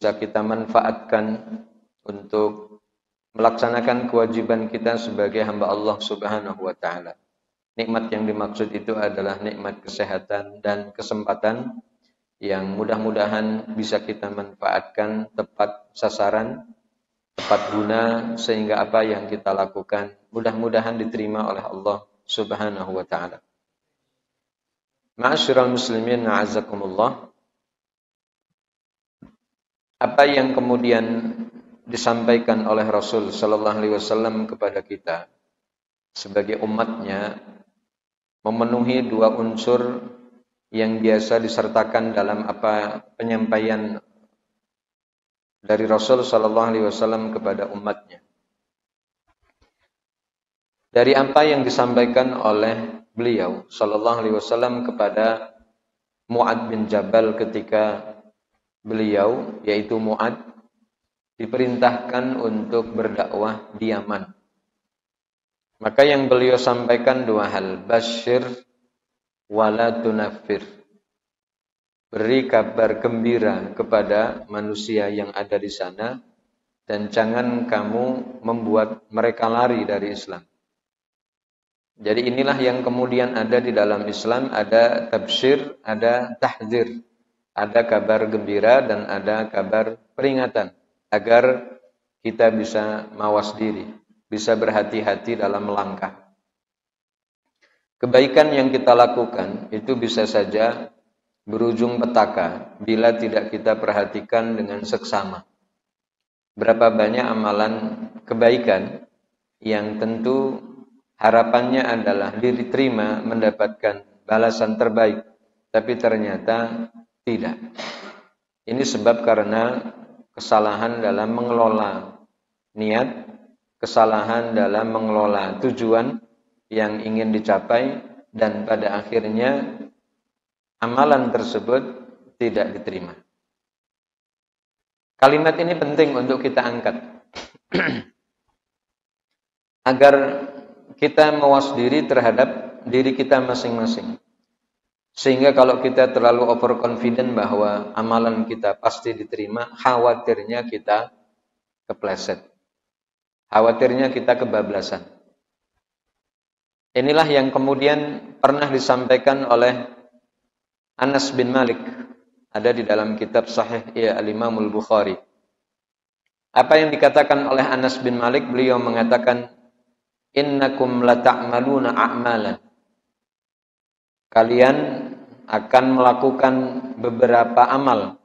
bisa kita manfaatkan untuk melaksanakan kewajiban kita sebagai hamba Allah Subhanahu wa taala. Nikmat yang dimaksud itu adalah nikmat kesehatan dan kesempatan yang mudah-mudahan bisa kita manfaatkan tepat sasaran, tepat guna, sehingga apa yang kita lakukan mudah-mudahan diterima oleh Allah Subhanahu wa taala. Ma'asyiral muslimin, a'azzakumullah. Apa yang kemudian disampaikan oleh Rasul sallallahu alaihi wasallam kepada kita sebagai umatnya memenuhi dua unsur yang biasa disertakan dalam apa penyampaian dari Rasul sallallahu alaihi wasallam kepada umatnya. Dari apa yang disampaikan oleh beliau sallallahu alaihi wasallam kepada Mu'ad bin Jabal ketika beliau, yaitu Mu'ad, diperintahkan untuk berdakwah di Yaman. Maka yang beliau sampaikan dua hal, basyir wala tunaffir. Beri kabar gembira kepada manusia yang ada di sana dan jangan kamu membuat mereka lari dari Islam. Jadi inilah yang kemudian ada di dalam Islam, ada tabsyir, ada tahdzir. Ada kabar gembira dan ada kabar peringatan agar kita bisa mawas diri, bisa berhati-hati dalam melangkah. Kebaikan yang kita lakukan itu bisa saja berujung petaka bila tidak kita perhatikan dengan seksama. Berapa banyak amalan kebaikan yang tentu harapannya adalah diterima, mendapatkan balasan terbaik, tapi ternyata tidak. Ini sebab karena kesalahan dalam mengelola niat, kesalahan dalam mengelola tujuan yang ingin dicapai, dan pada akhirnya amalan tersebut tidak diterima. Kalimat ini penting untuk kita angkat agar kita mawas diri terhadap diri kita masing-masing. Sehingga kalau kita terlalu overconfident bahwa amalan kita pasti diterima, khawatirnya kita kepleset. Khawatirnya kita kebablasan. Inilah yang kemudian pernah disampaikan oleh Anas bin Malik. Ada di dalam kitab Sahih Al-Imamul Bukhari. Apa yang dikatakan oleh Anas bin Malik? Beliau mengatakan, innakum lata'maluna a'malan. Kalian akan melakukan beberapa amal.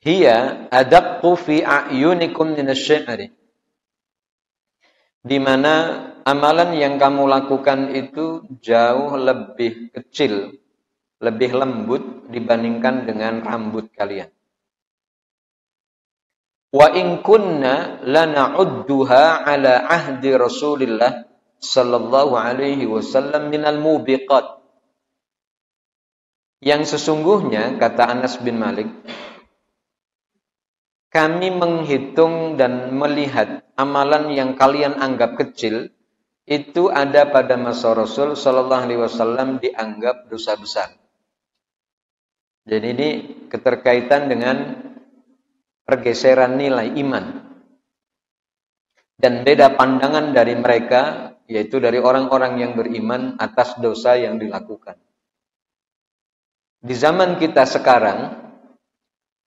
Hiya adaqqu fi a'yunikum minasy-syi'ri. Di mana amalan yang kamu lakukan itu jauh lebih kecil, lebih lembut dibandingkan dengan rambut kalian. Wa in kunna lana'udduha ala ahdi Rasulillah sallallahu alaihi wasallam minal mubiqat. Yang sesungguhnya, kata Anas bin Malik, kami menghitung dan melihat amalan yang kalian anggap kecil itu ada pada masa Rasul sallallahu alaihi wasallam dianggap dosa besar. Jadi ini keterkaitan dengan pergeseran nilai iman dan beda pandangan dari mereka, yaitu dari orang-orang yang beriman atas dosa yang dilakukan. Di zaman kita sekarang,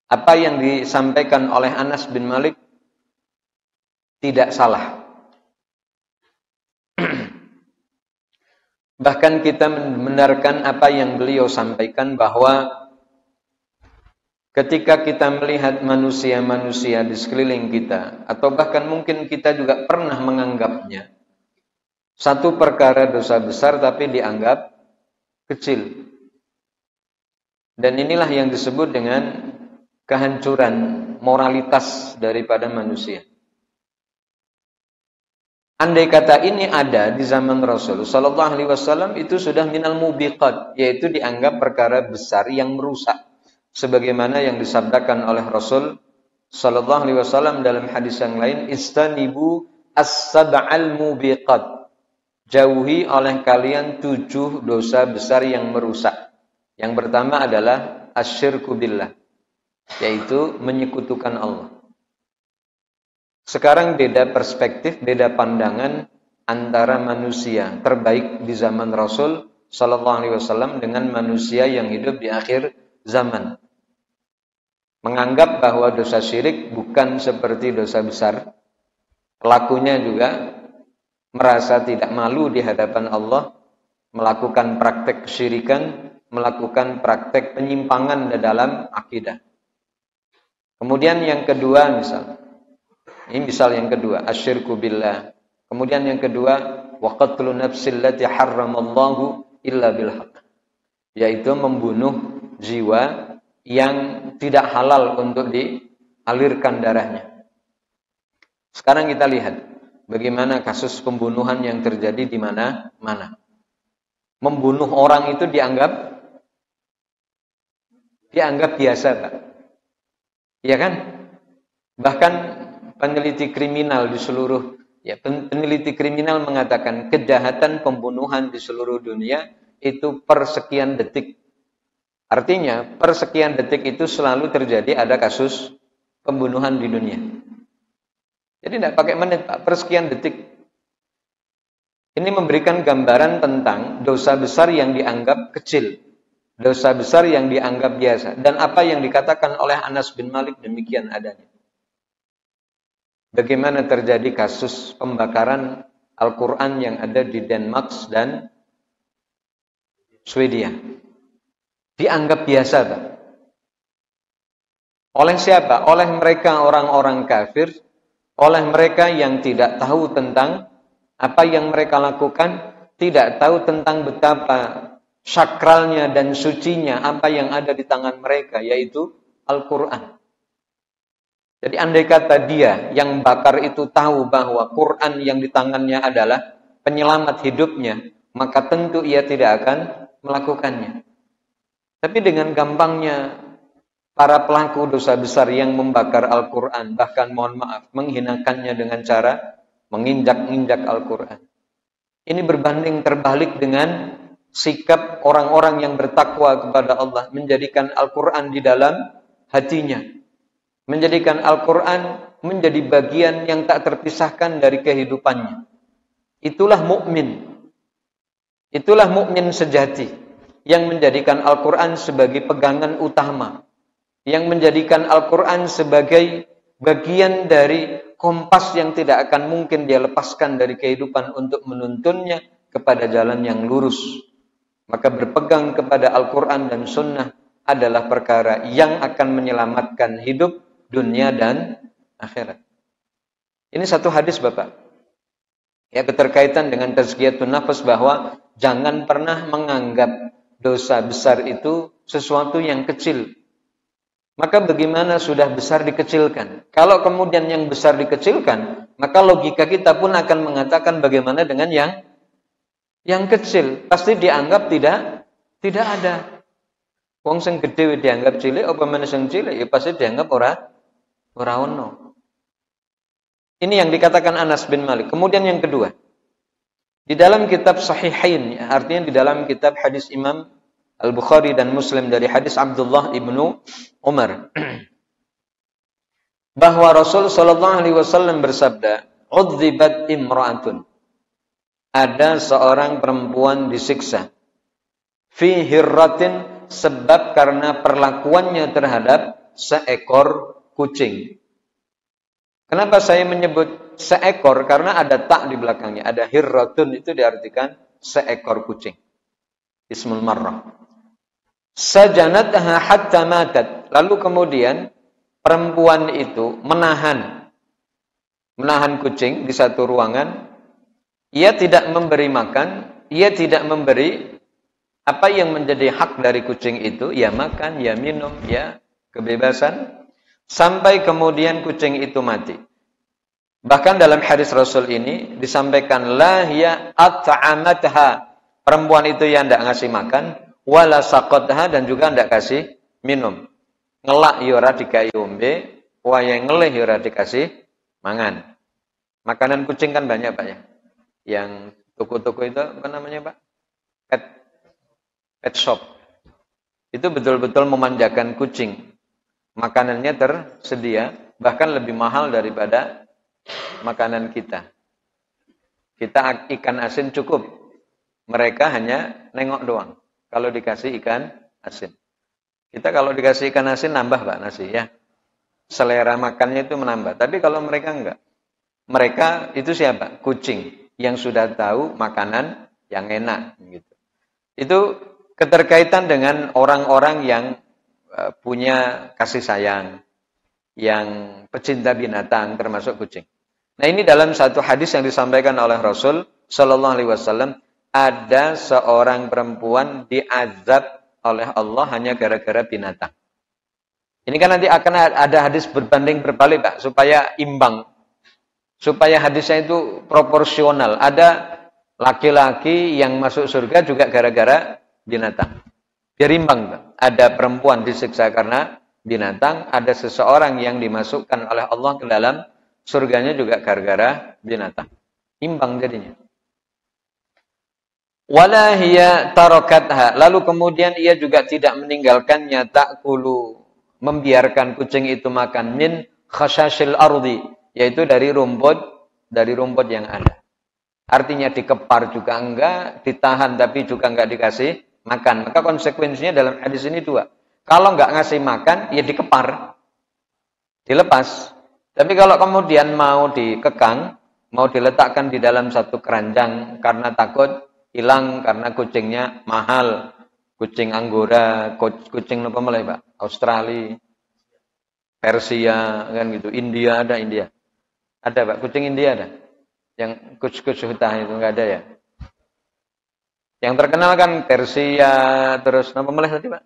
apa yang disampaikan oleh Anas bin Malik tidak salah. Bahkan kita membenarkan apa yang beliau sampaikan, bahwa ketika kita melihat manusia-manusia di sekeliling kita, atau bahkan mungkin kita juga pernah menganggapnya satu perkara dosa besar tapi dianggap kecil. Dan inilah yang disebut dengan kehancuran moralitas daripada manusia. Andai kata ini ada di zaman Rasul sallallahu alaihi wasallam, itu sudah minal mubiqat, yaitu dianggap perkara besar yang merusak. Sebagaimana yang disabdakan oleh Rasul sallallahu alaihi wasallam dalam hadis yang lain, istanibu as-sab'al mubiqat. Jauhi oleh kalian 7 dosa besar yang merusak. Yang pertama adalah asyirku billah, yaitu menyekutukan Allah. Sekarang beda perspektif, beda pandangan antara manusia terbaik di zaman Rasul Sallallahu Alaihi Wasallam dengan manusia yang hidup di akhir zaman. Menganggap bahwa dosa syirik bukan seperti dosa besar. Pelakunya juga merasa tidak malu di hadapan Allah, melakukan praktek kesyirikan, melakukan praktek penyimpangan dalam akidah. Kemudian yang kedua ini misal yang kedua, asyirku billah. Kemudian yang kedua, wa qatlu nafsil lati harramallahu illa bil haqq. Yaitu membunuh jiwa yang tidak halal untuk dialirkan darahnya. Sekarang kita lihat bagaimana kasus pembunuhan yang terjadi di mana-mana. Membunuh orang itu dianggap biasa, Pak. Iya kan? Bahkan peneliti kriminal di seluruh peneliti kriminal mengatakan kejahatan pembunuhan di seluruh dunia itu per sekian detik. Artinya per sekian detik itu selalu terjadi ada kasus pembunuhan di dunia. Jadi tidak pakai menit, Pak, per sekian detik. Ini memberikan gambaran tentang dosa besar yang dianggap kecil, dosa besar yang dianggap biasa, dan apa yang dikatakan oleh Anas bin Malik demikian adanya. Bagaimana terjadi kasus pembakaran Al-Quran yang ada di Denmark dan Swedia. Dianggap biasa, Pak. Oleh siapa? Oleh mereka orang-orang kafir, oleh mereka yang tidak tahu tentang apa yang mereka lakukan, tidak tahu tentang betapa sakralnya dan sucinya apa yang ada di tangan mereka, yaitu Al-Quran. Jadi andai kata dia yang bakar itu tahu bahwa Quran yang di tangannya adalah penyelamat hidupnya, maka tentu ia tidak akan melakukannya. Tapi dengan gampangnya para pelaku dosa besar yang membakar Al-Quran, bahkan mohon maaf, menghinakannya dengan cara menginjak-injak Al-Quran. Ini berbanding terbalik dengan sikap orang-orang yang bertakwa kepada Allah, menjadikan Al-Quran di dalam hatinya. Menjadikan Al-Quran menjadi bagian yang tak terpisahkan dari kehidupannya. Itulah mukmin. Itulah mukmin sejati yang menjadikan Al-Quran sebagai pegangan utama, yang menjadikan Al-Quran sebagai bagian dari kompas yang tidak akan mungkin dia lepaskan dari kehidupan untuk menuntunnya kepada jalan yang lurus. Maka berpegang kepada Al-Quran dan Sunnah adalah perkara yang akan menyelamatkan hidup, dunia dan akhirat. Ini satu hadis, Bapak. Ya, keterkaitan dengan tazkiyatun nafas, bahwa jangan pernah menganggap dosa besar itu sesuatu yang kecil. Maka bagaimana sudah besar dikecilkan? Kalau kemudian yang besar dikecilkan, maka logika kita pun akan mengatakan bagaimana dengan yang kecil? Pasti dianggap tidak ada. Wong sing gede dianggap cilik, apa meneh sing cilik ya pasti dianggap ora ono. Ini yang dikatakan Anas bin Malik. Kemudian yang kedua, di dalam kitab Sahihain, artinya di dalam kitab hadis Imam Al-Bukhari dan Muslim dari hadis Abdullah ibnu Umar, bahwa Rasul Shallallahu Alaihi Wasallam bersabda, "Udzibat imra'atun." Ada seorang perempuan disiksa. Fi hirratin, sebab karena perlakuannya terhadap seekor kucing. Kenapa saya menyebut seekor? Karena ada tak di belakangnya. Ada hirratun, itu diartikan seekor kucing. Ismul marrah. Sajanatha hatta matat. Lalu kemudian perempuan itu menahan kucing di satu ruangan. Ia tidak memberi makan, ia tidak memberi apa yang menjadi hak dari kucing itu, ya makan, ya minum, ya kebebasan, sampai kemudian kucing itu mati. Bahkan dalam hadis Rasul ini disampaikan, la ya at'amatha, perempuan itu yang tidak ngasih makan, wala saqatha, dan juga tidak kasih minum. Ngelak yora dikai ombe, wayang ngelih yora dikasih mangan. Makanan kucing kan banyak, Pak ya. Yang toko-toko itu apa namanya, Pak? Pet shop. Itu betul-betul memanjakan kucing. makanannya tersedia, bahkan lebih mahal daripada makanan kita. Kita ikan asin cukup, mereka hanya nengok doang kalau dikasih ikan asin. Kita kalau dikasih ikan asin nambah Pak nasi ya. Selera makannya itu menambah. Tapi kalau mereka enggak. Mereka itu siapa? Kucing yang sudah tahu makanan yang enak gitu. Itu keterkaitan dengan orang-orang yang punya kasih sayang, yang pecinta binatang termasuk kucing. Nah, ini dalam satu hadis yang disampaikan oleh Rasul sallallahu alaihi wasallam, ada seorang perempuan diazab oleh Allah hanya gara-gara binatang. Ini kan nanti akan ada hadis berbanding berbalik Pak, supaya imbang. Supaya hadisnya itu proporsional. Ada laki-laki yang masuk surga juga gara-gara binatang. Biar imbang Pak. Ada perempuan disiksa karena binatang, ada seseorang yang dimasukkan oleh Allah ke dalam surganya juga gara-gara binatang. Imbang jadinya. Wala hiya tarakatha. Lalu kemudian ia juga tidak meninggalkannya, ta'kulu, membiarkan kucing itu makan min khashasil ardi, yaitu dari rumput yang ada. Artinya dikepar juga enggak, ditahan tapi juga enggak dikasih makan. Maka konsekuensinya dalam hadis ini dua. Kalau enggak ngasih makan, ya dikepar, dilepas. Tapi kalau kemudian mau dikekang, mau diletakkan di dalam satu keranjang karena takut hilang karena kucingnya mahal, kucing Anggora, kucing apa mulai Pak? Australia, Persia, kan gitu. India ada Pak, kucing India ada. Yang kucing hutan itu enggak ada ya. Yang terkenal kan Persia, terus apa mulai tadi Pak?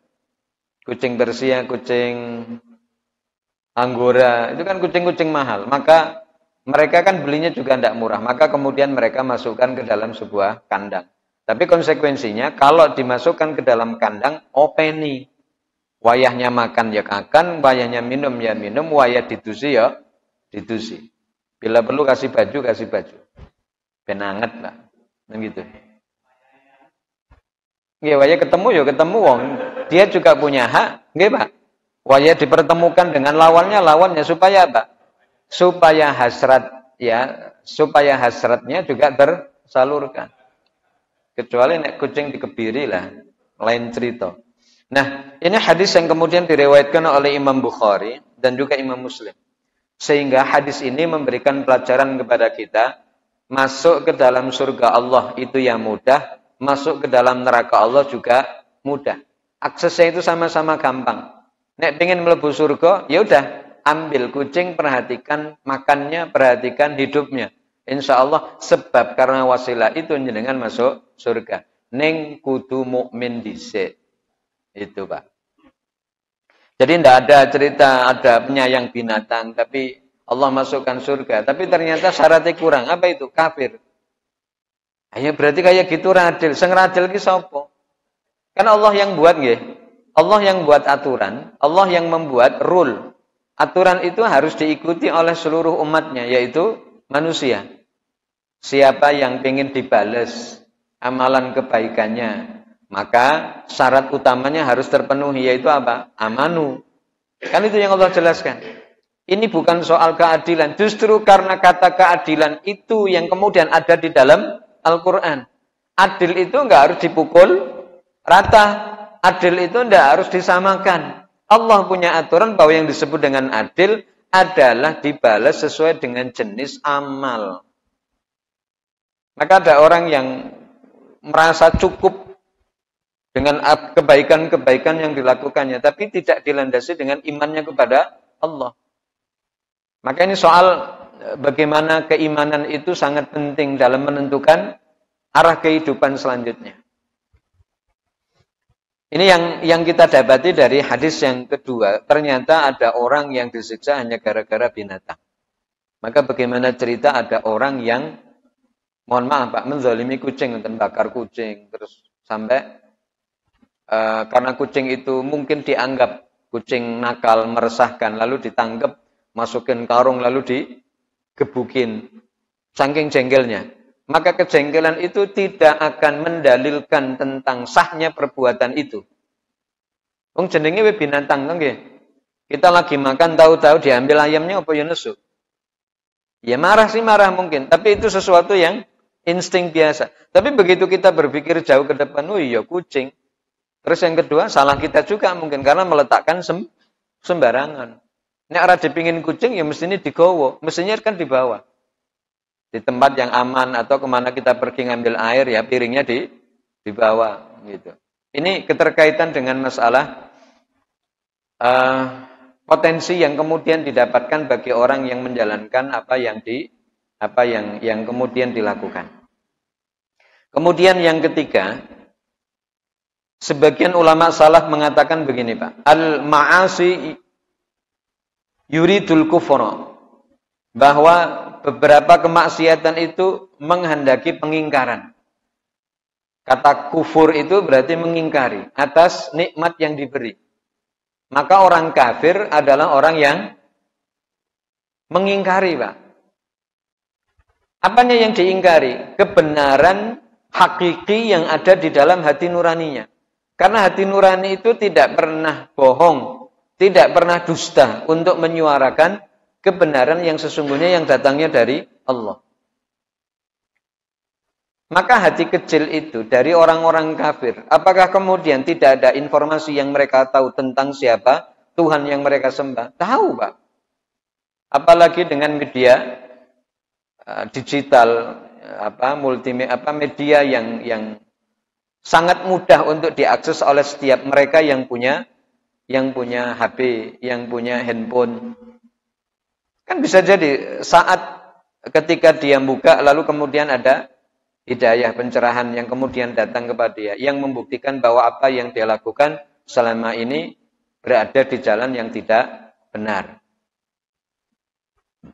Kucing Persia, kucing Anggora, itu kan kucing-kucing mahal. Maka mereka kan belinya juga tidak murah. Maka kemudian mereka masukkan ke dalam sebuah kandang. Tapi konsekuensinya kalau dimasukkan ke dalam kandang, openi. Wayahnya makan ya makan, wayahnya minum ya minum, wayah didusi ya didusi. Bila perlu kasih baju, kasih baju. Benanget Pak. Begitu. Nggih, wayah ketemu ya ketemu wong. Dia juga punya hak, nggih Pak. Wayah dipertemukan dengan lawannya supaya apa? Supaya hasrat ya, supaya hasratnya juga tersalurkan. Kecuali nek kucing dikebiri lah, lain cerita. Nah, ini hadis yang kemudian diriwayatkan oleh Imam Bukhari dan juga Imam Muslim. Sehingga hadis ini memberikan pelajaran kepada kita, masuk ke dalam surga Allah itu yang mudah, masuk ke dalam neraka Allah juga mudah. Aksesnya itu sama-sama gampang. Nek pengen mlebu surga, ya udah, ambil kucing, perhatikan makannya, perhatikan hidupnya. Insya Allah sebab karena wasilah itu jenengan masuk surga. Ning kudu mukmin dhisik. Itu Pak. Jadi tidak ada cerita ada penyayang binatang tapi Allah masukkan surga. Tapi ternyata syaratnya kurang. Apa itu? Kafir. Ayo berarti kayak gitu radil. Sing radil ki sapa? Kan Allah yang buat nggih. Allah yang buat aturan, Allah yang membuat rule. Aturan itu harus diikuti oleh seluruh umatnya, yaitu manusia. Siapa yang ingin dibales amalan kebaikannya, maka syarat utamanya harus terpenuhi, yaitu apa? Amanu. Kan itu yang Allah jelaskan. Ini bukan soal keadilan. Justru karena kata keadilan itu yang kemudian ada di dalam Al-Quran. Adil itu enggak harus dipukul rata. Adil itu tidak harus disamakan. Allah punya aturan bahwa yang disebut dengan adil adalah dibalas sesuai dengan jenis amal. Maka ada orang yang merasa cukup dengan kebaikan-kebaikan yang dilakukannya, tapi tidak dilandasi dengan imannya kepada Allah. Maka ini soal bagaimana keimanan itu sangat penting dalam menentukan arah kehidupan selanjutnya. Ini yang kita dapati dari hadis yang kedua. Ternyata ada orang yang disiksa hanya gara-gara binatang. Maka bagaimana cerita ada orang yang, mohon maaf Pak, menzalimi kucing, dan bakar kucing. Terus sampai, karena kucing itu mungkin dianggap kucing nakal, meresahkan. Lalu ditangkap, masukin karung, lalu digebukin. Saking jengkelnya. Maka kejengkelan itu tidak akan mendalilkan tentang sahnya perbuatan itu. Wong jenenge we binatang nggih. Kita lagi makan, tahu-tahu diambil ayamnya apa ya nesu. Ya marah sih marah mungkin, tapi itu sesuatu yang insting biasa. Tapi begitu kita berpikir jauh ke depan, oh iya kucing. Terus yang kedua, salah kita juga mungkin karena meletakkan sembarangan. Nek ora dipingin kucing ya mestinya digowo, mestinya kan di bawah. Di tempat yang aman atau kemana kita pergi ngambil air ya piringnya di bawah gitu. Ini keterkaitan dengan masalah potensi yang kemudian didapatkan bagi orang yang menjalankan apa yang kemudian dilakukan. Kemudian yang ketiga, sebagian ulama salaf mengatakan begini, Pak. Al-ma'asi yuridul kufra. Bahwa beberapa kemaksiatan itu menghendaki pengingkaran. Kata kufur itu berarti mengingkari atas nikmat yang diberi. Maka orang kafir adalah orang yang mengingkari, Pak. Apanya yang diingkari? Kebenaran hakiki yang ada di dalam hati nuraninya. Karena hati nurani itu tidak pernah bohong, tidak pernah dusta untuk menyuarakan kebenaran yang sesungguhnya yang datangnya dari Allah. Maka hati kecil itu dari orang-orang kafir, apakah kemudian tidak ada informasi yang mereka tahu tentang siapa Tuhan yang mereka sembah? Tahu, Pak. Apalagi dengan media digital, media yang sangat mudah untuk diakses oleh setiap mereka yang punya HP, yang punya handphone. Kan bisa jadi saat ketika dia buka lalu kemudian ada hidayah, pencerahan yang kemudian datang kepada dia yang membuktikan bahwa apa yang dia lakukan selama ini berada di jalan yang tidak benar.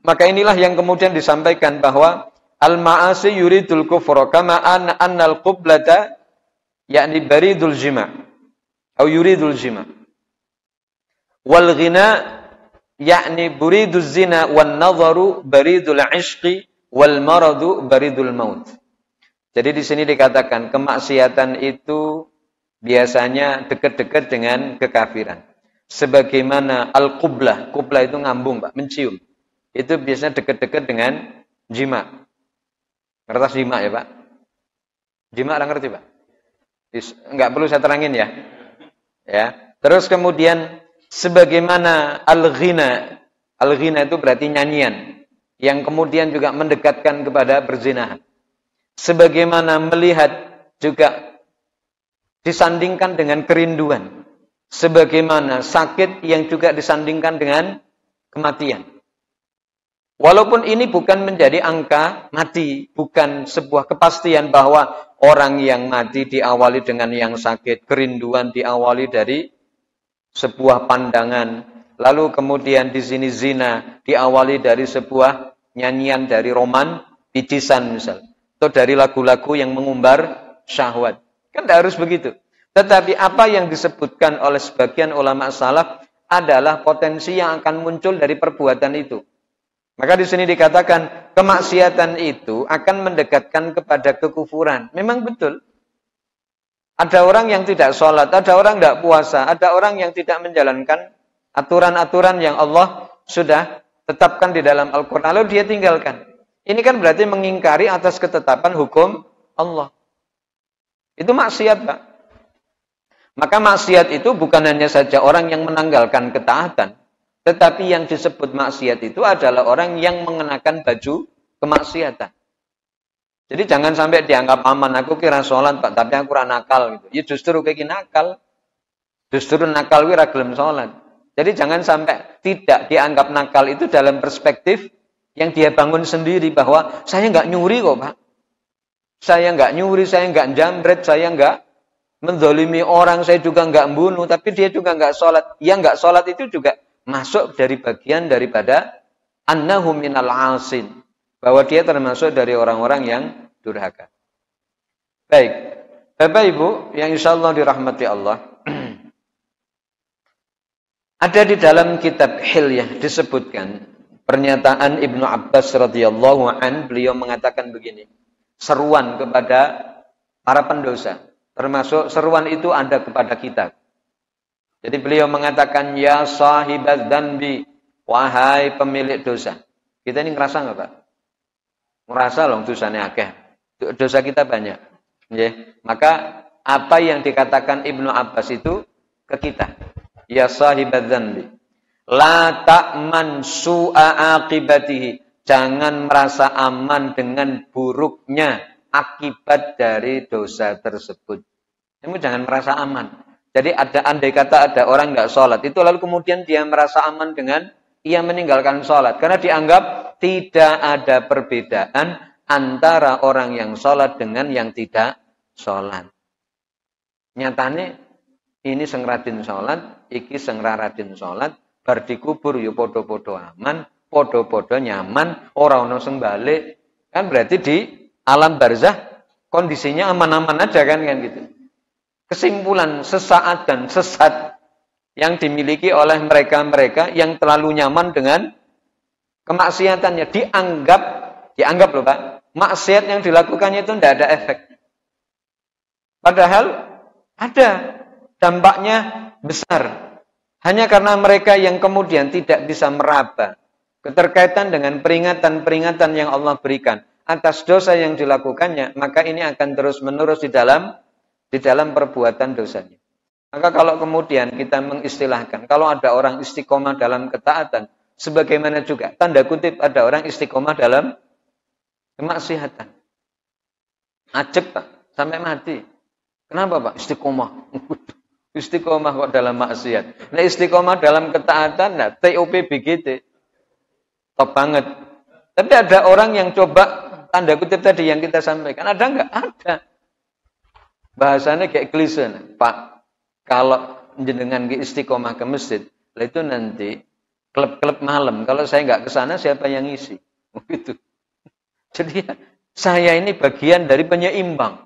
Maka inilah yang kemudian disampaikan bahwa al-ma'asi yuridul kufra kama annal qiblata yakni baridul jima' atau yuridul jima'. Wal ghina yakni buriduz zina wan nadharu baridul ishqi wal maradu baridul maut. Jadi di sini dikatakan kemaksiatan itu biasanya dekat-dekat dengan kekafiran. Sebagaimana al-qublah, qublah itu ngambung, Pak, mencium. Itu biasanya dekat-dekat dengan jima. Ngerti jima ya, Pak? Jima orang ngerti, Pak? Enggak perlu saya terangin ya. Ya. Terus kemudian sebagaimana al-ghina. Al-ghina itu berarti nyanyian yang kemudian juga mendekatkan kepada perzinahan. Sebagaimana melihat juga disandingkan dengan kerinduan. Sebagaimana sakit yang juga disandingkan dengan kematian. Walaupun ini bukan menjadi angka mati, bukan sebuah kepastian bahwa orang yang mati diawali dengan yang sakit, kerinduan diawali dari sebuah pandangan, lalu kemudian di sini zina diawali dari sebuah nyanyian dari romantisan misal, atau dari lagu-lagu yang mengumbar syahwat. Kan tidak harus begitu. Tetapi apa yang disebutkan oleh sebagian ulama salaf adalah potensi yang akan muncul dari perbuatan itu. Maka di sini dikatakan kemaksiatan itu akan mendekatkan kepada kekufuran. Memang betul. Ada orang yang tidak sholat, ada orang tidak puasa, ada orang yang tidak menjalankan aturan-aturan yang Allah sudah tetapkan di dalam Al-Quran. Lalu dia tinggalkan. Ini kan berarti mengingkari atas ketetapan hukum Allah. Itu maksiat, Pak. Maka maksiat itu bukan hanya saja orang yang menanggalkan ketaatan. Tetapi yang disebut maksiat itu adalah orang yang mengenakan baju kemaksiatan. Jadi jangan sampai dianggap aman. Aku kira sholat, Pak, tapi aku kurang nakal. Gitu. Ya justru kayak nakal. Justru nakal wira gelem sholat. Jadi jangan sampai tidak dianggap nakal itu dalam perspektif yang dia bangun sendiri. Bahwa saya nggak nyuri kok, Pak. Saya nggak nyuri, saya nggak jambret, saya nggak menzalimi orang, saya juga nggak membunuh. Tapi dia juga nggak sholat. Yang nggak sholat itu juga masuk dari bagian daripada annahu minal asin, bahwa dia termasuk dari orang-orang yang durhaka. Baik, Bapak Ibu yang insyaallah dirahmati Allah. Ada di dalam kitab Hilyah disebutkan pernyataan Ibnu Abbas radhiyallahu an, beliau mengatakan begini, seruan kepada para pendosa, termasuk seruan itu ada kepada kita. Jadi beliau mengatakan, ya sahibaz dzanbi, wahai pemilik dosa. Kita ini ngerasa nggak Pak? Ngerasa loh dosanya akeh. Dosa kita banyak. Ya. Maka apa yang dikatakan Ibnu Abbas itu ke kita. Ya sahibaz dzanbi, la ta'man su'a aqibatihi. Jangan merasa aman dengan buruknya akibat dari dosa tersebut. Kamu jangan merasa aman. Jadi andai kata ada orang nggak sholat, itu lalu kemudian dia merasa aman dengan ia meninggalkan sholat. Karena dianggap tidak ada perbedaan antara orang yang sholat dengan yang tidak sholat. Nyatanya ini sing rajin sholat, iki sing ra rajin sholat, bar dikubur ya podo-podo aman, podo-podo nyaman, orang ono sing balik. Kan berarti di alam barzah kondisinya aman-aman aja kan gitu. Kesimpulan sesaat dan sesat yang dimiliki oleh mereka-mereka yang terlalu nyaman dengan kemaksiatannya dianggap loh Pak, maksiat yang dilakukannya itu tidak ada efek. Padahal ada dampaknya besar. Hanya karena mereka yang kemudian tidak bisa meraba keterkaitan dengan peringatan-peringatan yang Allah berikan atas dosa yang dilakukannya, maka ini akan terus-menerus di dalam perbuatan dosanya. Maka kalau kemudian kita mengistilahkan, kalau ada orang istiqomah dalam ketaatan, sebagaimana juga tanda kutip ada orang istiqomah dalam kemaksiatan. Ajeb Pak, sampai mati. Kenapa Pak? Istiqomah. Istiqomah kok dalam maksiat. Nah istiqomah dalam ketaatan, nah TOP BGT. Top banget. Tapi ada orang yang coba, tanda kutip tadi yang kita sampaikan, ada enggak? Ada. Bahasanya kayak klise, Pak. Kalau jenengan ke istiqomah ke masjid, itu nanti klub-klub malam. Kalau saya nggak ke sana, siapa yang ngisi? Begitu. Jadi saya ini bagian dari penyeimbang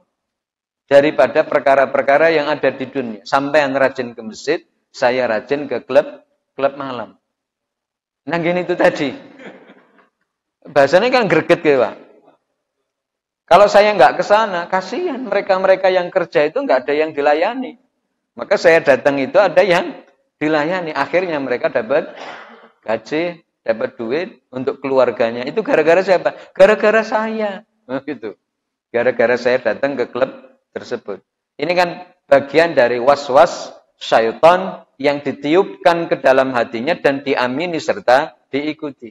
daripada perkara-perkara yang ada di dunia. Sampai rajin ke masjid, saya rajin ke klub malam. Nah gini itu tadi. Bahasanya kan greget gitu, Pak. Kalau saya nggak ke sana, kasihan mereka-mereka yang kerja itu nggak ada yang dilayani. Maka saya datang itu ada yang dilayani. Akhirnya mereka dapat gaji, dapat duit untuk keluarganya. Itu gara-gara siapa? Gara-gara saya. Gitu. Gara-gara saya datang ke klub tersebut. Ini kan bagian dari was-was syaitan yang ditiupkan ke dalam hatinya dan diamini serta diikuti.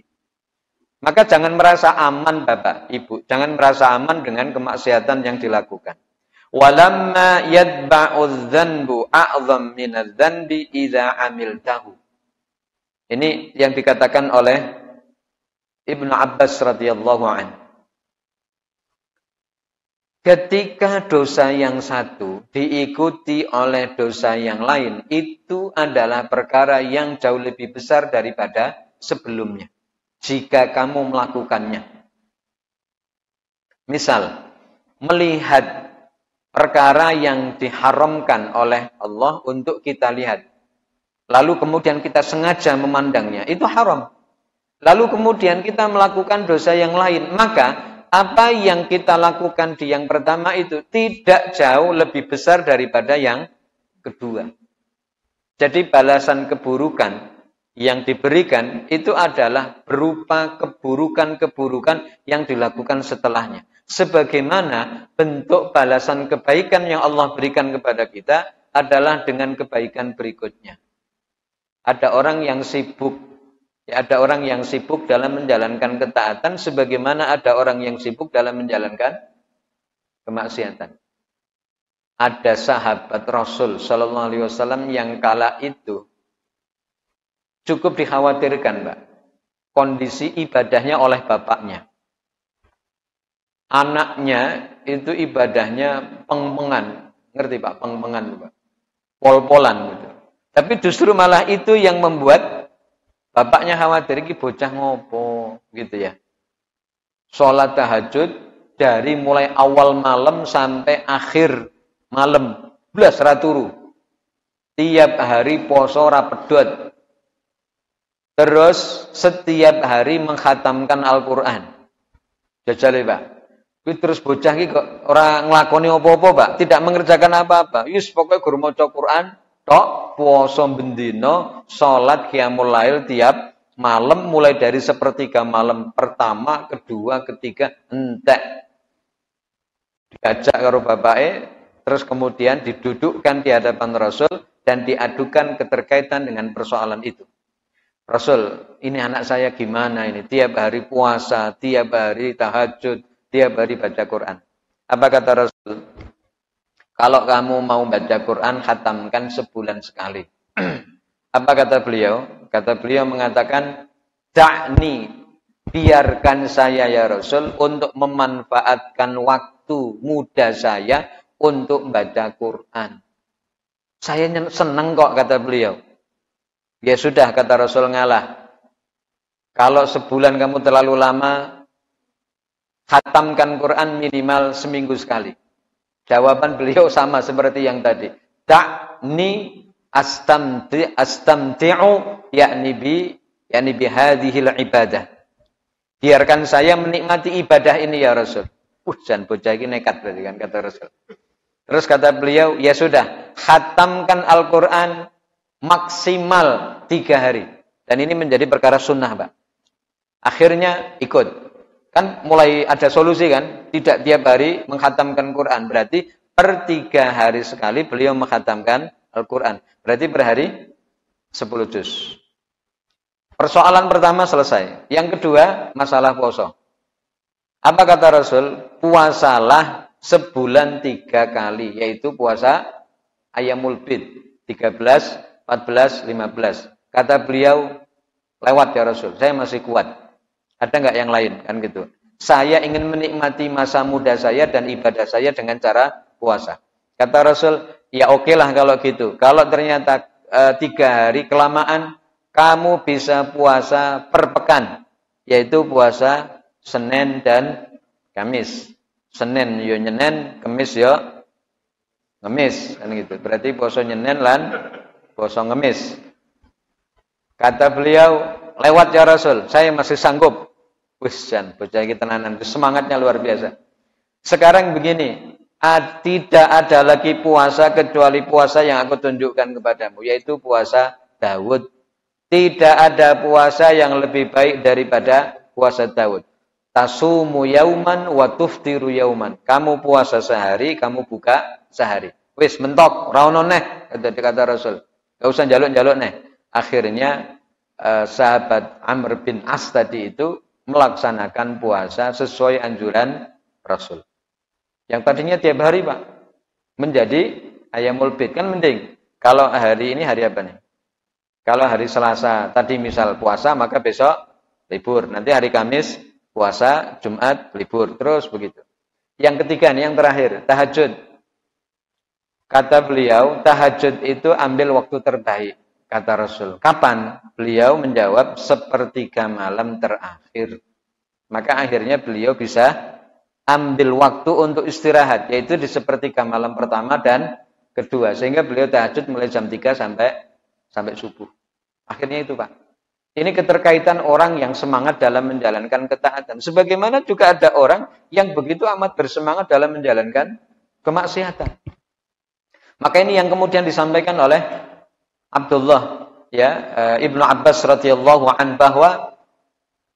Maka jangan merasa aman Bapak, Ibu. Jangan merasa aman dengan kemaksiatan yang dilakukan. Walamma yadba'udz dzanbu a'zam minadz dzanbi idza amiltahu. Ini yang dikatakan oleh Ibnu Abbas radhiyallahu anhu. Ketika dosa yang satu diikuti oleh dosa yang lain, itu adalah perkara yang jauh lebih besar daripada sebelumnya. Jika kamu melakukannya. Misal, melihat perkara yang diharamkan oleh Allah untuk kita lihat. Lalu kemudian kita sengaja memandangnya, itu haram. Lalu kemudian kita melakukan dosa yang lain, maka apa yang kita lakukan di yang pertama itu tidak jauh lebih besar daripada yang kedua. Jadi balasan keburukan yang diberikan itu adalah berupa keburukan-keburukan yang dilakukan setelahnya. Sebagaimana bentuk balasan kebaikan yang Allah berikan kepada kita adalah dengan kebaikan berikutnya. Ada orang yang sibuk, dalam menjalankan ketaatan, sebagaimana ada orang yang sibuk dalam menjalankan kemaksiatan. Ada sahabat Rasul Shallallahu Alaihi Wasallam yang kala itu cukup dikhawatirkan, Mbak, kondisi ibadahnya oleh bapaknya. Anaknya itu ibadahnya peng-pengan. Ngerti Pak? Peng-pengan, Pak. Pol-polan gitu. Tapi justru malah itu yang membuat bapaknya khawatir, iki bocah ngopo gitu ya. Sholat tahajud dari mulai awal malam sampai akhir malam, belas raturu. Tiap hari poso ra pedhot. Terus setiap hari mengkhatamkan Al-Quran. Jajal Pak. Terus bocah iki kok ora nglakoni apa-apa, Pak. Tidak mengerjakan apa-apa. Yus pokoknya guru maca Quran tok, puasa bendino, salat qiyamul lail tiap malam mulai dari sepertiga malam pertama, kedua, ketiga, entek. Diajak karo bapake, terus kemudian didudukkan di hadapan Rasul dan diadukan keterkaitan dengan persoalan itu. Rasul, ini anak saya gimana ini? Tiap hari puasa, tiap hari tahajud, tiap hari baca Quran. Apa kata Rasul? Kalau kamu mau baca Quran, khatamkan sebulan sekali. Apa kata beliau? Kata beliau mengatakan, da'ni, biarkan saya ya Rasul untuk memanfaatkan waktu muda saya untuk baca Quran. Saya senang kok, kata beliau. Ya sudah, kata Rasul, ngalah. Kalau sebulan kamu terlalu lama, khatamkan Quran minimal seminggu sekali. Jawaban beliau sama seperti yang tadi. Da'ni astamti'u yakni bi hadhil ibadah. Biarkan saya menikmati ibadah ini ya Rasul. Jangan bocah ini nekat berarti kan, kata Rasul. Terus kata beliau, ya sudah, khatamkan Al-Quran maksimal 3 hari. Dan ini menjadi perkara sunnah, Pak. Akhirnya ikut. Kan mulai ada solusi kan? Tidak tiap hari menghatamkan Quran. Berarti per 3 hari sekali beliau menghatamkan Al-Quran. Berarti per hari 10 juz. Persoalan pertama selesai. Yang kedua, masalah puasa. Apa kata Rasul? Puasalah sebulan 3 kali. Yaitu puasa Ayyamul Bid. 13, 14, 15. Kata beliau, lewat ya Rasul. Saya masih kuat. Ada nggak yang lain? Kan gitu. Saya ingin menikmati masa muda saya dan ibadah saya dengan cara puasa. Kata Rasul, ya oke lah kalau gitu. Kalau ternyata 3 hari kelamaan, kamu bisa puasa per pekan. Yaitu puasa Senin dan Kamis. Senin yo Nyenen, Kamis yo Ngemis. Kan gitu. Berarti puasa Nyenen lan puasa Ngemis. Kata beliau, lewat ya Rasul, saya masih sanggup. Wis jan, bocah iki tenanan, semangatnya luar biasa. Sekarang begini, tidak ada lagi puasa kecuali puasa yang aku tunjukkan kepadamu, yaitu puasa Daud. Tidak ada puasa yang lebih baik daripada puasa Daud. Tasumu yauman wa tuftiru yauman. Kamu puasa sehari, kamu buka sehari. Wis mentok, ra ono neh, kata Rasul. Enggak usah njaluk-njaluk neh. Akhirnya sahabat Amr bin As tadi itu melaksanakan puasa sesuai anjuran Rasul. Yang tadinya tiap hari, Pak, menjadi Ayyamul Bid. Kan mending. Kalau hari ini hari apa nih? Kalau hari Selasa tadi misal puasa, maka besok libur. Nanti hari Kamis puasa, Jumat libur. Terus begitu. Yang ketiga nih, yang terakhir, tahajud. Kata beliau, tahajud itu ambil waktu terbaik. Kata Rasul. Kapan? Beliau menjawab sepertiga malam terakhir. Maka akhirnya beliau bisa ambil waktu untuk istirahat. Yaitu di sepertiga malam pertama dan kedua. Sehingga beliau tahajud mulai jam 3 sampai subuh. Akhirnya itu, Pak. Ini keterkaitan orang yang semangat dalam menjalankan ketaatan. Sebagaimana juga ada orang yang begitu amat bersemangat dalam menjalankan kemaksiatan. Maka ini yang kemudian disampaikan oleh Abdullah Ibnu Abbas radhiyallahu an bahwa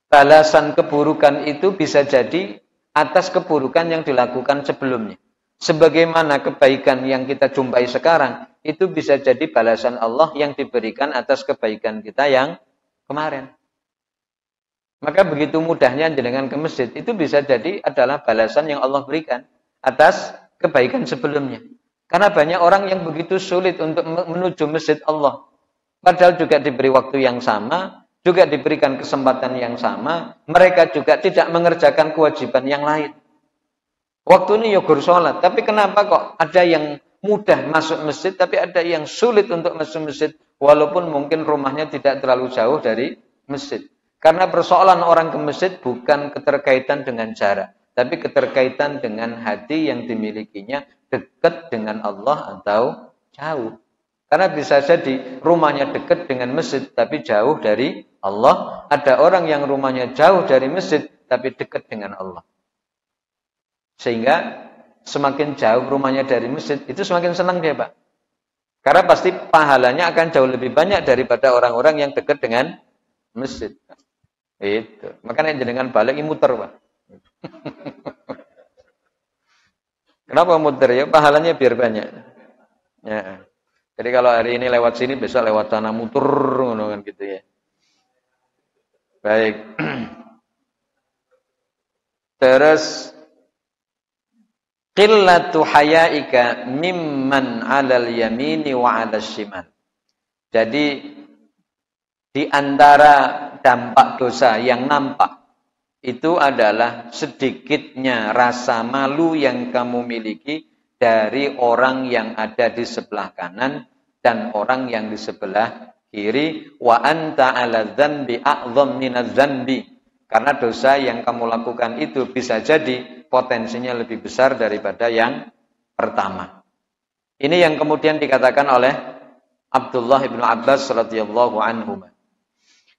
balasan keburukan itu bisa jadi atas keburukan yang dilakukan sebelumnya. Sebagaimana kebaikan yang kita jumpai sekarang itu bisa jadi balasan Allah yang diberikan atas kebaikan kita yang kemarin. Maka begitu mudahnya jenengan ke masjid itu bisa jadi adalah balasan yang Allah berikan atas kebaikan sebelumnya. Karena banyak orang yang begitu sulit untuk menuju masjid Allah. Padahal juga diberi waktu yang sama, juga diberikan kesempatan yang sama. Mereka juga tidak mengerjakan kewajiban yang lain. Waktu ini yogur sholat. Tapi kenapa kok ada yang mudah masuk masjid, tapi ada yang sulit untuk masuk masjid. Walaupun mungkin rumahnya tidak terlalu jauh dari masjid. Karena persoalan orang ke masjid bukan keterkaitan dengan jarak. Tapi keterkaitan dengan hati yang dimilikinya. Dekat dengan Allah atau jauh. Karena bisa jadi rumahnya dekat dengan masjid tapi jauh dari Allah. Ada orang yang rumahnya jauh dari masjid tapi dekat dengan Allah. Sehingga semakin jauh rumahnya dari masjid itu semakin senang dia, Pak. Karena pasti pahalanya akan jauh lebih banyak daripada orang-orang yang dekat dengan masjid. Itu. Makanya jenengan balik muter, Pak. Kenapa muter ya? Pahalanya biar banyak. Ya. Jadi kalau hari ini lewat sini, besok lewat sana muter ngono kan gitu ya. Baik. Terus qillatu hayaika mimman 'alal yamini wa 'alas shimal. Jadi di antara dampak dosa yang nampak itu adalah sedikitnya rasa malu yang kamu miliki dari orang yang ada di sebelah kanan dan orang yang di sebelah kiri. Wa anta 'ala dzanbi a'dzam minadz dzanbi. Karena dosa yang kamu lakukan itu bisa jadi potensinya lebih besar daripada yang pertama. Ini yang kemudian dikatakan oleh Abdullah bin Abbas radhiyallahu anhu.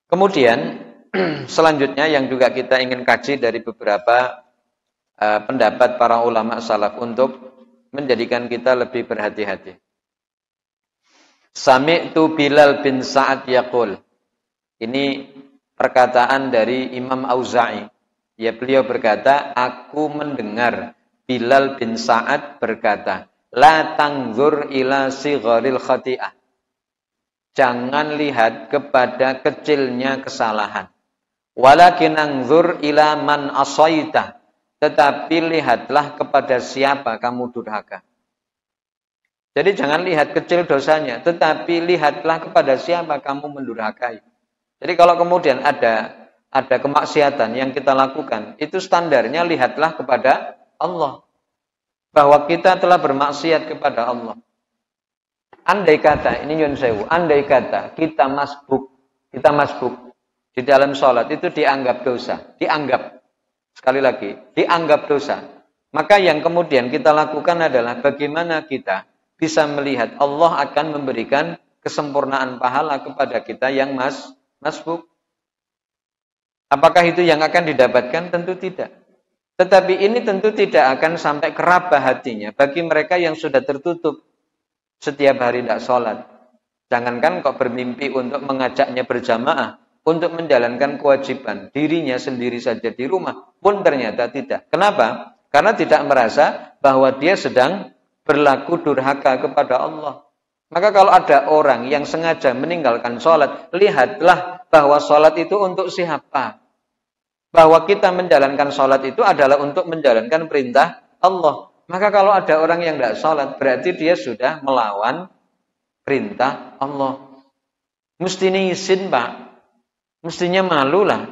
Kemudian selanjutnya yang juga kita ingin kaji dari beberapa pendapat para ulama salaf untuk menjadikan kita lebih berhati-hati. Sami'tu Bilal bin Sa'ad yaqul. Ini perkataan dari Imam Auza'i. Ya, beliau berkata, aku mendengar Bilal bin Sa'ad berkata, la tangzur ila sigharil khati'ah. Jangan lihat kepada kecilnya kesalahan. Walakin anzur ila man asaita. Tetapi lihatlah kepada siapa kamu durhaka. Jadi jangan lihat kecil dosanya, tetapi lihatlah kepada siapa kamu mendurhakai. Jadi kalau kemudian ada kemaksiatan yang kita lakukan, itu standarnya lihatlah kepada Allah. Bahwa kita telah bermaksiat kepada Allah. Andai kata, ini nyun sewu, andai kata kita masbuk di dalam sholat itu dianggap dosa, dianggap, sekali lagi, dianggap dosa. Maka yang kemudian kita lakukan adalah bagaimana kita bisa melihat Allah akan memberikan kesempurnaan pahala kepada kita yang masbuk. Apakah itu yang akan didapatkan? Tentu tidak. Tetapi ini tentu tidak akan sampai keraba hatinya bagi mereka yang sudah tertutup setiap hari tidak sholat. Jangankan kok bermimpi untuk mengajaknya berjamaah, untuk menjalankan kewajiban dirinya sendiri saja di rumah pun ternyata tidak. Kenapa? Karena tidak merasa bahwa dia sedang berlaku durhaka kepada Allah. Maka kalau ada orang yang sengaja meninggalkan sholat, lihatlah bahwa sholat itu untuk siapa? Bahwa kita menjalankan sholat itu adalah untuk menjalankan perintah Allah. Maka kalau ada orang yang tidak sholat, berarti dia sudah melawan perintah Allah. Mestinya izin, Pak. Mestinya malu lah.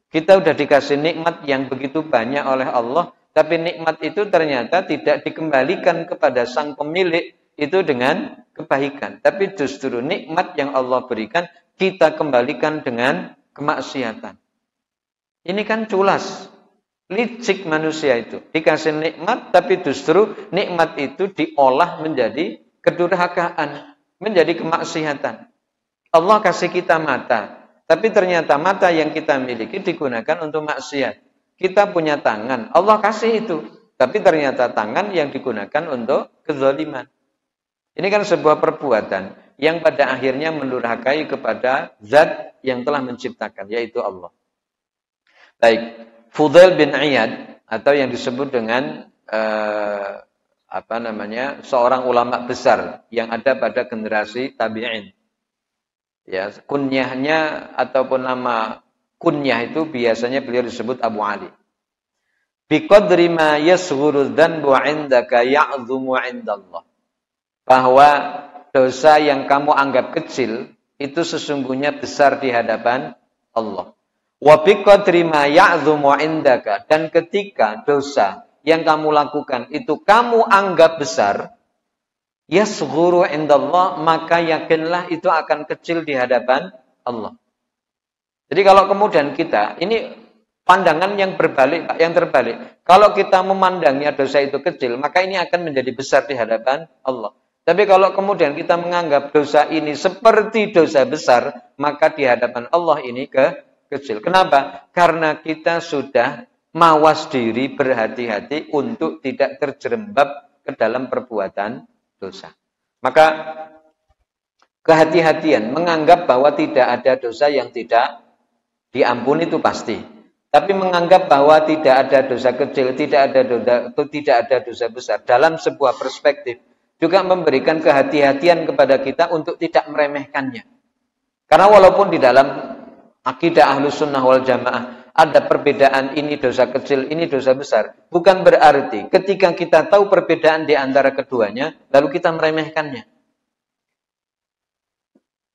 Kita sudah dikasih nikmat yang begitu banyak oleh Allah, tapi nikmat itu ternyata tidak dikembalikan kepada sang pemilik itu dengan kebaikan. Tapi justru nikmat yang Allah berikan, kita kembalikan dengan kemaksiatan. Ini kan culas. Licik manusia itu. Dikasih nikmat, tapi justru nikmat itu diolah menjadi kedurhakaan. Menjadi kemaksiatan. Allah kasih kita mata. Tapi ternyata mata yang kita miliki digunakan untuk maksiat. Kita punya tangan. Allah kasih itu. Tapi ternyata tangan yang digunakan untuk kezaliman. Ini kan sebuah perbuatan yang pada akhirnya mendurhakai kepada zat yang telah menciptakan. Yaitu Allah. Baik. Fudail bin Iyad atau yang disebut dengan seorang ulama besar yang ada pada generasi tabi'in. Ya, kunyahnya ataupun nama kunyah itu biasanya beliau disebut Abu Ali. Biqadri ma yasghuru dzanbu 'indaka ya'dhumu 'indallah. Bahwa dosa yang kamu anggap kecil itu sesungguhnya besar di hadapan Allah. Wa biqadri ma ya'dhumu 'indaka, dan ketika dosa yang kamu lakukan itu kamu anggap besar, yasghuru 'indallah, maka yakinlah itu akan kecil di hadapan Allah. Jadi kalau kemudian kita, ini pandangan yang berbalik, yang terbalik. Kalau kita memandangnya dosa itu kecil, maka ini akan menjadi besar di hadapan Allah. Tapi kalau kemudian kita menganggap dosa ini seperti dosa besar, maka di hadapan Allah ini kecil. Kenapa? Karena kita sudah mawas diri, berhati-hati untuk tidak terjerembab ke dalam perbuatan dosa. Maka kehati-hatian menganggap bahwa tidak ada dosa yang tidak diampuni itu pasti. Tapi menganggap bahwa tidak ada dosa kecil, tidak ada dosa besar dalam sebuah perspektif juga memberikan kehati-hatian kepada kita untuk tidak meremehkannya. Karena walaupun di dalam akidah Ahlus Sunnah wal Jamaah ada perbedaan ini dosa kecil, ini dosa besar, bukan berarti ketika kita tahu perbedaan di antara keduanya, lalu kita meremehkannya.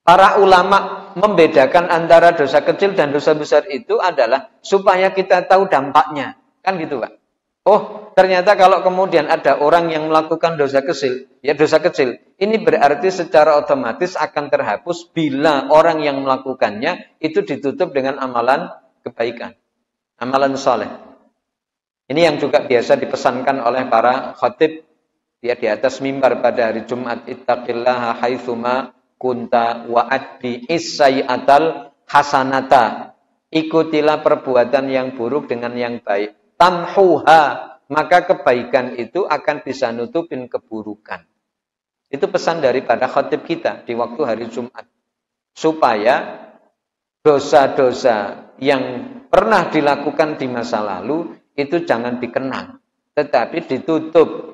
Para ulama membedakan antara dosa kecil dan dosa besar itu adalah supaya kita tahu dampaknya. Kan gitu, Pak. Oh, ternyata kalau kemudian ada orang yang melakukan dosa kecil, ya dosa kecil, ini berarti secara otomatis akan terhapus bila orang yang melakukannya itu ditutup dengan amalan kebaikan, amalan soleh. Ini yang juga biasa dipesankan oleh para khatib ya, di atas mimbar pada hari Jumat, ittaqillaha haitsuma kunta wa'adbi issayatal hasanata. Ikutilah perbuatan yang buruk dengan yang baik. Tamhuha, maka kebaikan itu akan bisa nutupin keburukan. Itu pesan daripada khatib kita di waktu hari Jumat. Supaya dosa-dosa yang pernah dilakukan di masa lalu itu jangan dikenang, tetapi ditutup.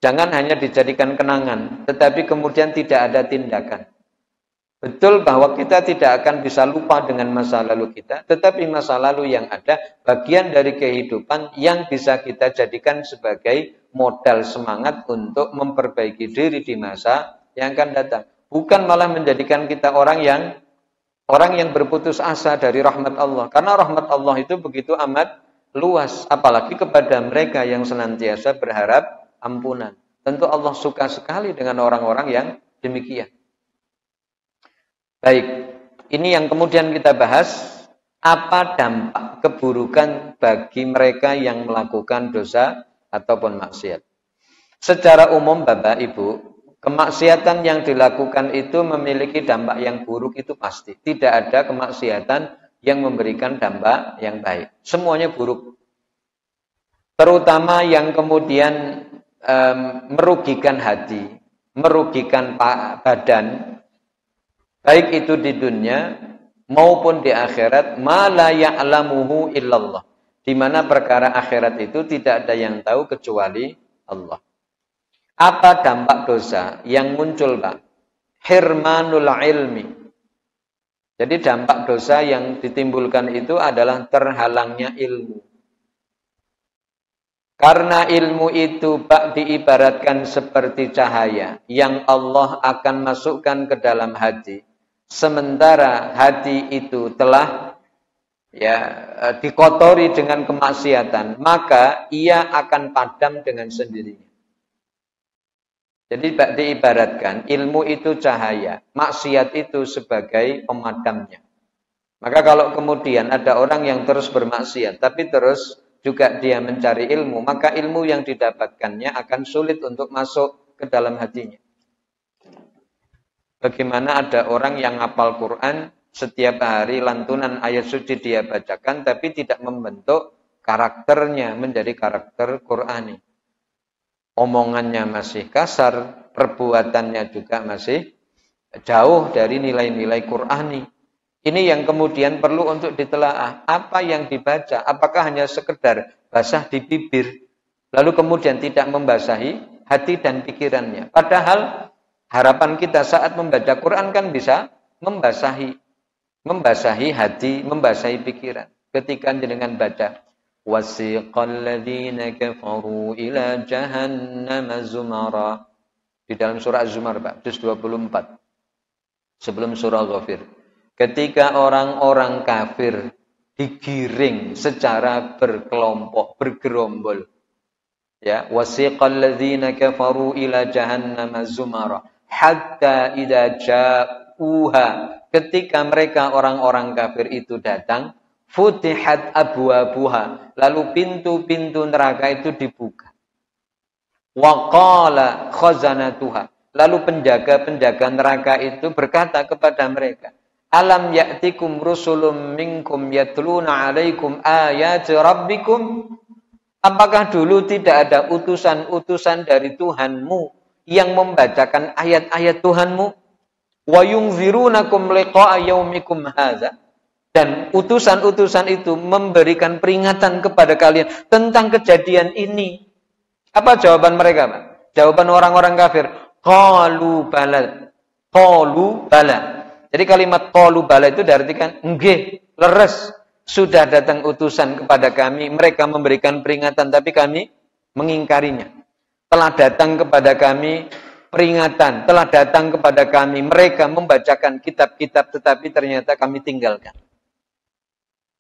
Jangan hanya dijadikan kenangan, tetapi kemudian tidak ada tindakan. Betul bahwa kita tidak akan bisa lupa dengan masa lalu kita, tetapi masa lalu yang ada bagian dari kehidupan yang bisa kita jadikan sebagai modal semangat untuk memperbaiki diri di masa yang akan datang. Bukan malah menjadikan kita orang yang berputus asa dari rahmat Allah. Karena rahmat Allah itu begitu amat luas, apalagi kepada mereka yang senantiasa berharap ampunan. Tentu Allah suka sekali dengan orang-orang yang demikian. Baik, ini yang kemudian kita bahas, apa dampak keburukan bagi mereka yang melakukan dosa ataupun maksiat. Secara umum Bapak Ibu, kemaksiatan yang dilakukan itu memiliki dampak yang buruk itu pasti. Tidak ada kemaksiatan yang memberikan dampak yang baik. Semuanya buruk. Terutama yang kemudian merugikan hati, merugikan badan, baik itu di dunia maupun di akhirat, ma la ya'lamuhu illallah. Di mana perkara akhirat itu tidak ada yang tahu kecuali Allah. Apa dampak dosa yang muncul, Pak? Hirmanul ilmi. Jadi dampak dosa yang ditimbulkan itu adalah terhalangnya ilmu. Karena ilmu itu Pak diibaratkan seperti cahaya yang Allah akan masukkan ke dalam hati. Sementara hati itu telah dikotori dengan kemaksiatan, maka ia akan padam dengan sendirinya. Jadi diibaratkan ilmu itu cahaya, maksiat itu sebagai pemadamnya. Maka kalau kemudian ada orang yang terus bermaksiat, tapi terus juga dia mencari ilmu, maka ilmu yang didapatkannya akan sulit untuk masuk ke dalam hatinya. Bagaimana ada orang yang hafal Quran, setiap hari lantunan ayat suci dia bacakan, tapi tidak membentuk karakternya menjadi karakter Qurani. Omongannya masih kasar, perbuatannya juga masih jauh dari nilai-nilai Qurani. Ini yang kemudian perlu untuk ditelaah. Apa yang dibaca, apakah hanya sekedar basah di bibir, lalu kemudian tidak membasahi hati dan pikirannya. Padahal harapan kita saat membaca Quran kan bisa membasahi hati, membasahi pikiran. Ketika jenengan baca, wasiqal ladzina kafaru ila jahannam zumara. Di dalam surah Az-Zumar, Pak, juz 24. Sebelum surah Ghafir. Ketika orang-orang kafir digiring secara berkelompok, bergerombol. Ya, wasiqal ladzina kafaru ila jahannam zumara hatta idza ja'uha. Ketika mereka orang-orang kafir itu datang, futihat abwabuha, lalu pintu-pintu neraka itu dibuka. Wa qala khazanatuha, lalu penjaga-penjaga neraka itu berkata kepada mereka, alam ya'tikum rusulun minkum yatluna 'alaikum ayati rabbikum? Apakah dulu tidak ada utusan-utusan dari Tuhanmu yang membacakan ayat-ayat Tuhanmu? wa yunzirunakum liqa'a yaumikum hadza. Dan utusan-utusan itu memberikan peringatan kepada kalian tentang kejadian ini. Apa jawaban mereka, Pak? Jawaban orang-orang kafir, qalu bala. Qalu bala. Jadi kalimat qalu bala itu diartikan nggih, leres. Sudah datang utusan kepada kami, mereka memberikan peringatan tapi kami mengingkarinya. Telah datang kepada kami peringatan, telah datang kepada kami, mereka membacakan kitab-kitab tetapi ternyata kami tinggalkan.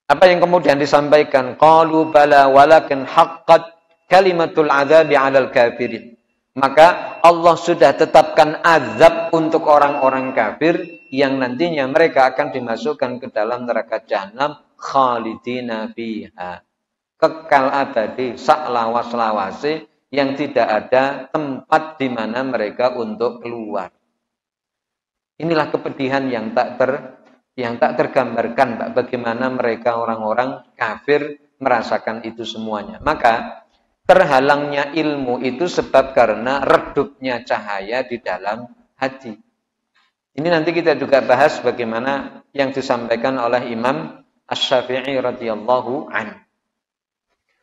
Apa yang kemudian disampaikan? Qalu bala walakin haqqat kalimatul azabi 'alal kafirin. Maka Allah sudah tetapkan azab untuk orang-orang kafir yang nantinya mereka akan dimasukkan ke dalam neraka jahanam khalidina fiha. Kekal abadi sak lawas-lawase yang tidak ada tempat di mana mereka untuk keluar. Inilah kepedihan yang tak tergambarkan, Pak, bagaimana mereka orang-orang kafir merasakan itu semuanya. Maka terhalangnya ilmu itu sebab karena redupnya cahaya di dalam hati. Ini nanti kita juga bahas bagaimana yang disampaikan oleh Imam Asy-Syafi'i radhiyallahu anhu.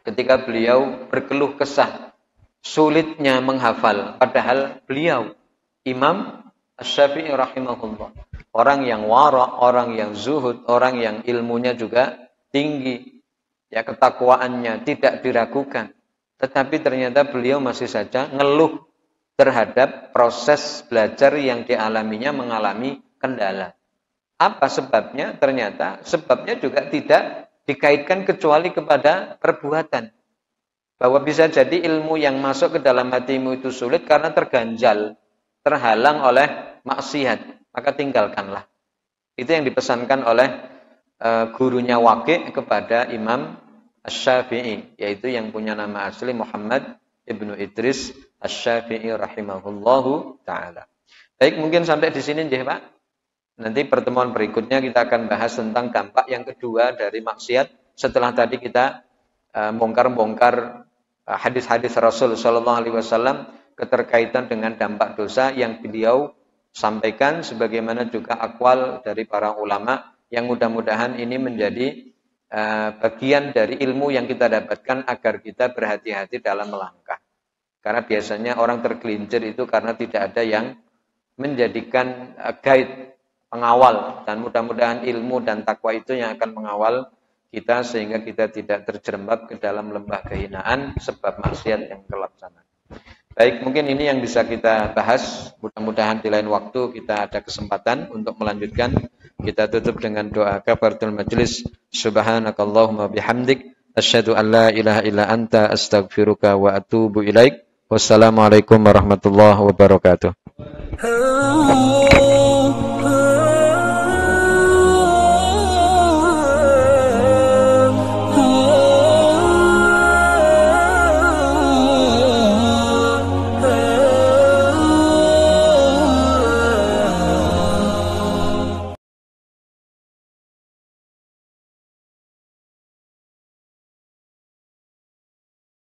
Ketika beliau berkeluh kesah sulitnya menghafal, padahal beliau Imam Asy-Syafi'i rahimahullah, orang yang wara', orang yang zuhud, orang yang ilmunya juga tinggi, ya ketakwaannya tidak diragukan. Tetapi ternyata beliau masih saja ngeluh terhadap proses belajar yang dialaminya mengalami kendala. Apa sebabnya? Ternyata sebabnya juga tidak dikaitkan kecuali kepada perbuatan. Bahwa bisa jadi ilmu yang masuk ke dalam hatimu itu sulit karena terganjal, terhalang oleh maksiat. Maka tinggalkanlah. Itu yang dipesankan oleh gurunya Waqi' kepada Imam Asy-Syafi'i, yaitu yang punya nama asli Muhammad Ibnu Idris Asy-Syafi'i rahimahullahu ta'ala. Baik, mungkin sampai di sini nggih, Pak. Nanti pertemuan berikutnya kita akan bahas tentang dampak yang kedua dari maksiat. Setelah tadi kita bongkar-bongkar hadis-hadis Rasul sallallahu alaihi wasallam keterkaitan dengan dampak dosa yang beliau sampaikan, sebagaimana juga akwal dari para ulama, yang mudah-mudahan ini menjadi bagian dari ilmu yang kita dapatkan agar kita berhati-hati dalam melangkah. Karena biasanya orang tergelincir itu karena tidak ada yang menjadikan guide, pengawal, dan mudah-mudahan ilmu dan takwa itu yang akan mengawal kita sehingga kita tidak terjerembab ke dalam lembah kehinaan sebab maksiat yang terlaksana. Baik, mungkin ini yang bisa kita bahas. Mudah-mudahan di lain waktu kita ada kesempatan untuk melanjutkan. Kita tutup dengan doa kafaratul majlis. Subhanakallahumma bihamdik, asyhadu an la ilaha illa anta, astaghfiruka wa atubu ilaik. Wassalamualaikum warahmatullahi wabarakatuh.